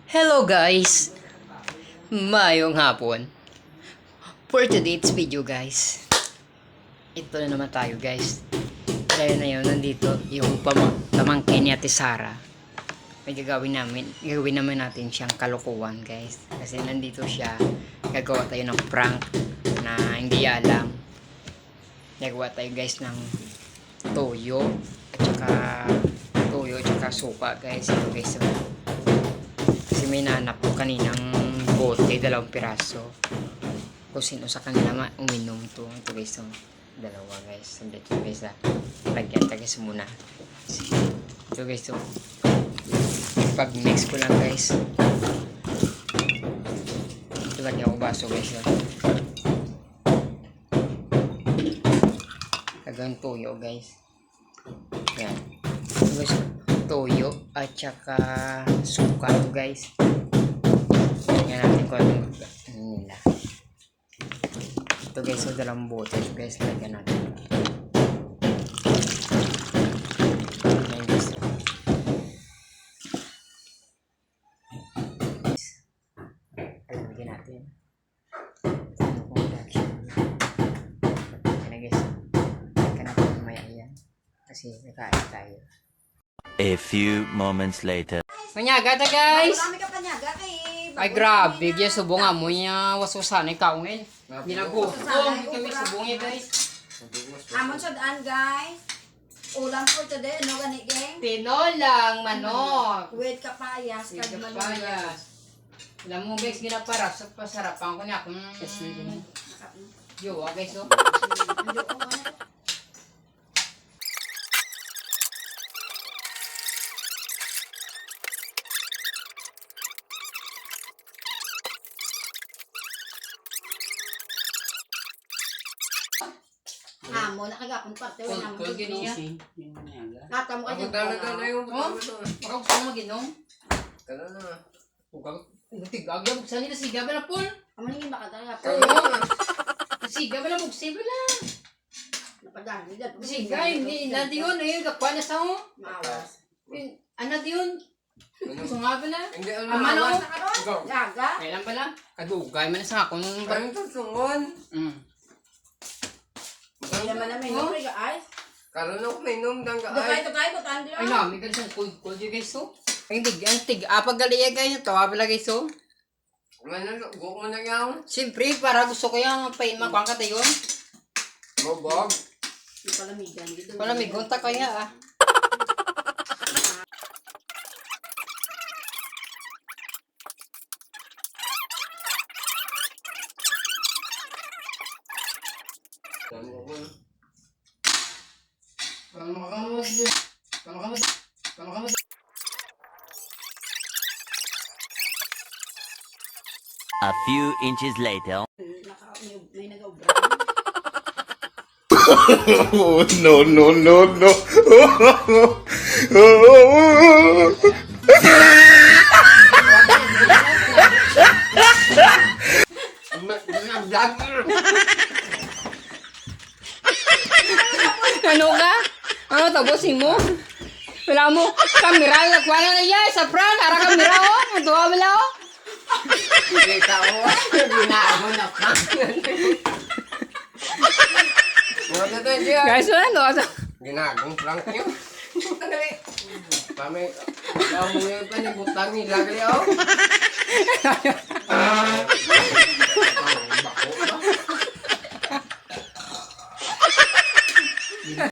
Hello guys! Mayong hapon. For today's video guys, ito na naman tayo guys. Dahil na yun, nandito yung pamangkin ni Ate Sara. May gagawin naman natin siyang kalokohan guys. Kasi nandito siya, gagawa tayo ng prank na hindi alam. Gagawa tayo guys ng toyo at saka suka guys. Ito guys, kasi may nanap ko kaninang bote, 2 piraso. Kung sino sa kanila uminom to. Ito guys, dalawa guys. Dito guys, lagyan tayo guys muna. Ito guys, pag mix ko lang guys. Ito lagyan ko baso guys. Lagyan toyo guys. Yan. Ito guys, toyo at saka suka to guys. Tingnan natin kung anong nila. Ito guys, so 2 bote guys, lagyan natin. Ayan guys. Lagyan natin. Ano kung reaction. Ayan guys. Lagyan natin mamaya yan. Kasi nakain tayo. A few moments later. Panyaga ta guys! Marami ka panyaga kay... Ay grabe, biya subong mo niya wasusanay ka ungin. Ginagutong, kami subongin guys. Amon sa daan guys. Ulam for today, ano gani gang? Tinolang manok. With kapayas, kag malunggay. Kapayas. Alam mo guys, ginaparap sa pasarapan ko niya. Yo, guys oh. Amo, nakagapon parte. Wala naman. Ganyan. Nata mo kasi. Baka gusto mo mag-inom? Tigag na buksan nila siga ba na po? Amo ningin baka talaga. Siga ba na buksan ba na? Napadaan. Siga, hindi na diyon. Ayun, kakwa na sa mo. Mawas. Ano diyon? Gusto nga ba na? Hindi, Amano? Gaga. Kailan pala? Kadugay man na sa akong... Parang tutungon. Hindi naman namin yung riga ay. Karoon ako may inom dang Dukay, kaay. dukay, butaan din. Ay nami, ganun sa cold yung guys so. Ang tig, apagaliya guys, ito, apala guys so. Guk mo na yaw. Siyempre, para gusto ko yung makuha ka tayo. Bobog. Di palamigan. Palamigon ta kaya ah. A few inches later. May nag-obra. Oh, no, no, no, no. Ano ka? Ano tapusin mo? Wala mo, kamera, nagkuha na yan sa prank, ara kamera o, matuwa mo lang o. Kita ko. Ginaago na pa. Wala na siya. Guys, wala no? Ginagong prank niyo. Pamay. Daw mo yung panibutang nila. Kaya ako.